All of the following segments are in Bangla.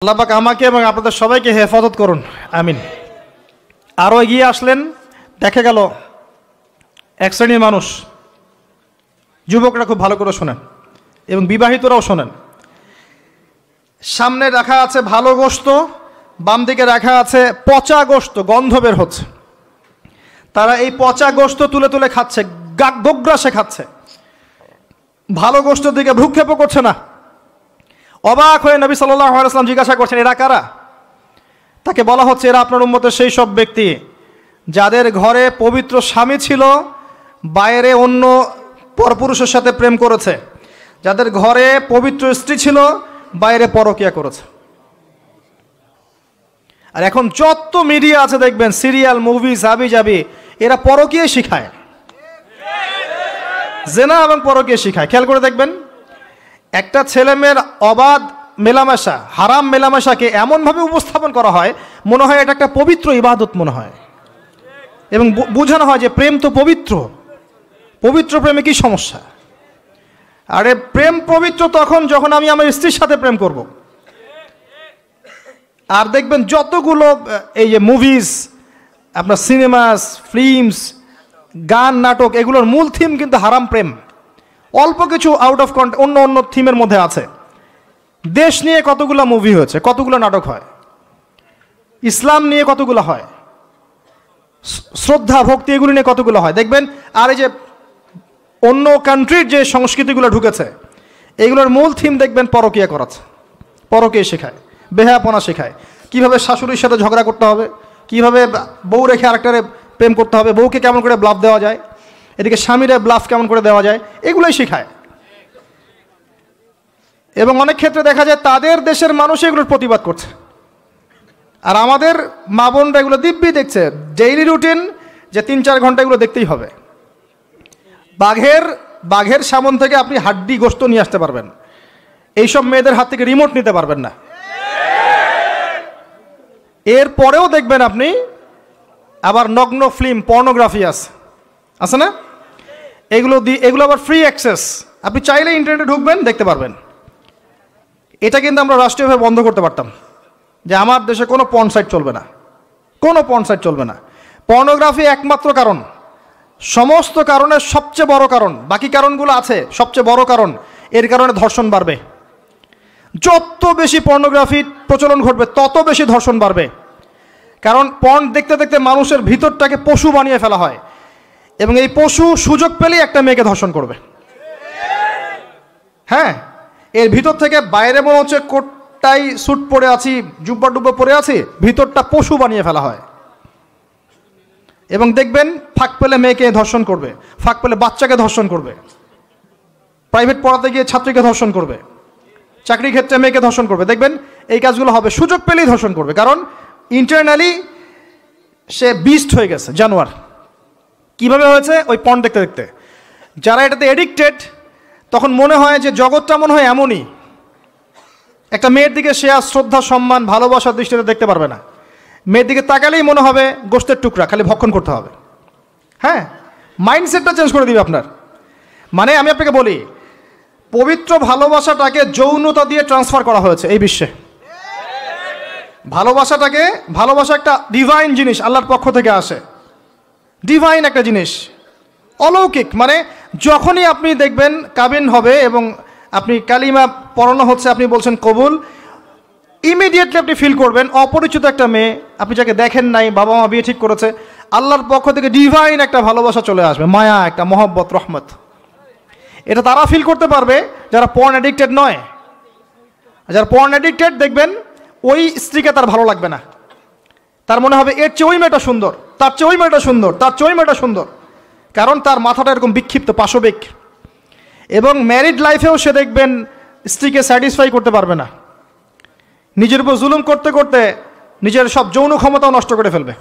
আল্লাহ পাক আমাকে এবং আপনাদের সবাইকে হেফাজত করুন, আমিন। আরও এগিয়ে আসলেন, দেখা গেল এক শ্রেণীর মানুষ, যুবকরা খুব ভালো করে শোনেন এবং বিবাহিতরাও শোনেন। সামনে রাখা আছে ভালো গোশত, বাম দিকে রাখা আছে পচা গোশত, গন্ধ বের হচ্ছে। তারা এই পচা গোশত তুলে তুলে খাচ্ছে, গোগ্রাসে খাচ্ছে, ভালো গোশতের দিকে ভ্রুক্ষেপও করছে না। অবাক হয়ে নবী সাল্লাল্লাহু আলাইহি ওয়াসাল্লাম জিজ্ঞাসা করছেন, এরা কারা? তাকে বলা হচ্ছে, এরা আপনার উম্মতের সেই সব ব্যক্তি যাদের ঘরে পবিত্র স্বামী ছিল, বাইরে অন্য পরপুরুষের সাথে প্রেম করেছে, যাদের ঘরে পবিত্র স্ত্রী ছিল, বাইরে পরকিয়া করেছে। আর এখন যত মিডিয়া আছে দেখবেন, সিরিয়াল, মুভিজ, হাবি জাবি, এরা পরকিয়া শিখায়, জেনা এবং পরকিয়া শিখায়। খেয়াল করে দেখবেন, একটা ছেলে মেয়ের অবাধ মেলামেশা, হারাম মেলামেশাকে এমনভাবে উপস্থাপন করা হয়, মনে হয় এটা একটা পবিত্র ইবাদত মনে হয়, এবং বোঝানো হয় যে প্রেম তো পবিত্র, পবিত্র প্রেমে কি সমস্যা? আরে প্রেম পবিত্র তখন যখন আমি আমার স্ত্রীর সাথে প্রেম করব। আর দেখবেন যতগুলো এই যে মুভিজ, আপনার সিনেমাস, ফিল্মস, গান, নাটক, এগুলোর মূল থিম কিন্তু হারাম প্রেম। অল্প কিছু আউট অফ অন্য অন্য থিমের মধ্যে আছে। দেশ নিয়ে কতগুলো মুভি হয়েছে, কতগুলো নাটক হয়, ইসলাম নিয়ে কতগুলো হয়, শ্রদ্ধা ভক্তি এগুলো নিয়ে কতগুলো হয় দেখবেন। আর এই যে অন্য কান্ট্রির যে সংস্কৃতিগুলো ঢুকেছে, এগুলোর মূল থিম দেখবেন পরকিয়া করাচ্ছে, পরকিয়া শেখায়, বেহায়াপনা শেখায়, কিভাবে শাশুড়ির সাথে ঝগড়া করতে হবে, কিভাবে বউ রেখে আরেকটারে প্রেম করতে হবে, বউকে কেমন করে ব্লাফ দেওয়া যায়, এদিকে স্বামীরা ব্লাফ কেমন করে দেওয়া যায়, এগুলোই শেখায়। এবং অনেক ক্ষেত্রে দেখা যায় তাদের দেশের মানুষ এগুলোর প্রতিবাদ করছে, আর আমাদের মা বোনরা এগুলো দিব্যি দেখছে, ডেইলি রুটিন, যে 3-4 ঘন্টা এগুলো দেখতেই হবে। বাঘের সামন থেকে আপনি হাড্ডি গোশত নিয়ে আসতে পারবেন, এইসব মেয়েদের হাত থেকে রিমোট নিতে পারবেন না। এরপরেও দেখবেন আপনি আবার নগ্ন ফিল্ম, পর্নোগ্রাফি আছে না, এগুলো আবার ফ্রি অ্যাক্সেস, আপনি চাইলে ইন্টারনেটে ঢুকবেন, দেখতে পারবেন। এটা কিন্তু আমরা রাষ্ট্রীয়ভাবে বন্ধ করতে পারতাম, যে আমার দেশে কোনো পর্ন সাইট চলবে না, কোনো পর্ন সাইট চলবে না। পর্নোগ্রাফি একমাত্র কারণ, সমস্ত কারণের সবচেয়ে বড় কারণ, বাকি কারণগুলো আছে, সবচেয়ে বড় কারণ, এর কারণে ধর্ষণ বাড়বে। যত বেশি পর্নোগ্রাফির প্রচলন ঘটবে, তত বেশি ধর্ষণ বাড়বে। কারণ পর্ন দেখতে দেখতে মানুষের ভিতরটাকে পশু বানিয়ে ফেলা হয়, এবং এই পশু সুযোগ পেলেই একটা মেয়েকে ধর্ষণ করবে। হ্যাঁ, এর ভিতর থেকে বাইরে মনে হচ্ছে কোটটাই স্যুট পরে আছি, জুব্বা ডুব্বা পরে আছি, ভিতরটা পশু বানিয়ে ফেলা হয়। এবং দেখবেন ফাঁক পেলে মেয়েকে ধর্ষণ করবে, ফাঁক পেলে বাচ্চাকে ধর্ষণ করবে, প্রাইভেট পড়াতে গিয়ে ছাত্রীকে ধর্ষণ করবে, চাকরি ক্ষেত্রে মেয়েকে ধর্ষণ করবে। দেখবেন এই কাজগুলো হবে, সুযোগ পেলেই ধর্ষণ করবে, কারণ ইন্টারনালি সে বিস্ট হয়ে গেছে, জানোয়ার। কিভাবে হয়েছে? ওই পর্ন দেখতে দেখতে। যারা এটাতে এডিক্টেড, তখন মনে হয় যে জগৎটা মনে হয় এমনই, একটা মেয়ের দিকে সে আর শ্রদ্ধা, সম্মান, ভালোবাসার দৃষ্টিতে দেখতে পারবে না। মেয়ের দিকে তাকালেই মনে হবে গোশতের টুকরা, খালি ভক্ষণ করতে হবে। হ্যাঁ, মাইন্ডসেটটা চেঞ্জ করে দিবে আপনার। মানে আমি আপনাকে বলি, পবিত্র ভালোবাসাটাকে যৌনতা দিয়ে ট্রান্সফার করা হয়েছে এই বিশ্বে। ভালোবাসা একটা ডিভাইন জিনিস, আল্লাহর পক্ষ থেকে আসে, ডিভাইন একটা জিনিস, অলৌকিক। মানে যখনই আপনি দেখবেন কাবিন হবে এবং আপনি কালিমা পড়ানো হচ্ছে, আপনি বলছেন কবুল, ইমিডিয়েটলি আপনি ফিল করবেন অপরিচিত একটা মেয়ে, আপনি যাকে দেখেন নাই, বাবা মা বিয়ে ঠিক করেছে, আল্লাহর পক্ষ থেকে ডিভাইন একটা ভালোবাসা চলে আসবে, মায়া, একটা মহব্বত, রহমত। এটা তারা ফিল করতে পারবে যারা পর্ন অ্যাডিক্টেড নয়। যারা পর্ন অ্যাডিক্টেড, দেখবেন ওই স্ত্রীকে তার ভালো লাগবে না, তার মনে হবে এর চেয়ে ওই মেয়েটা সুন্দর, তার চেয়ে ওই মেয়েটা সুন্দর, তার চেয়ে ওই মেয়েটা সুন্দর, কারণ তার মাথাটা এরকম বিক্ষিপ্ত, পাশবিক। এবং ম্যারিড লাইফেও সে দেখবেন স্ত্রীকে স্যাটিসফাই করতে পারবে না, নিজের উপর জুলুম করতে করতে নিজের সব যৌন ক্ষমতাও নষ্ট করে ফেলবে।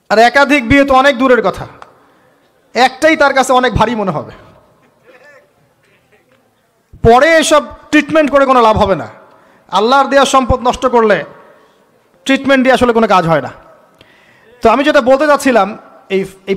আর একাধিক বিয়ে তো অনেক দূরের কথা, একটাই তার কাছে অনেক ভারী মনে হবে। পরে এসব ট্রিটমেন্ট করে কোনো লাভ হবে না। আল্লাহর দেওয়া সম্পদ নষ্ট করলে ট্রিটমেন্ট দিয়ে আসলে কোনো কাজ হয় না। তো আমি যেটা বলতে চাচ্ছিলাম, এই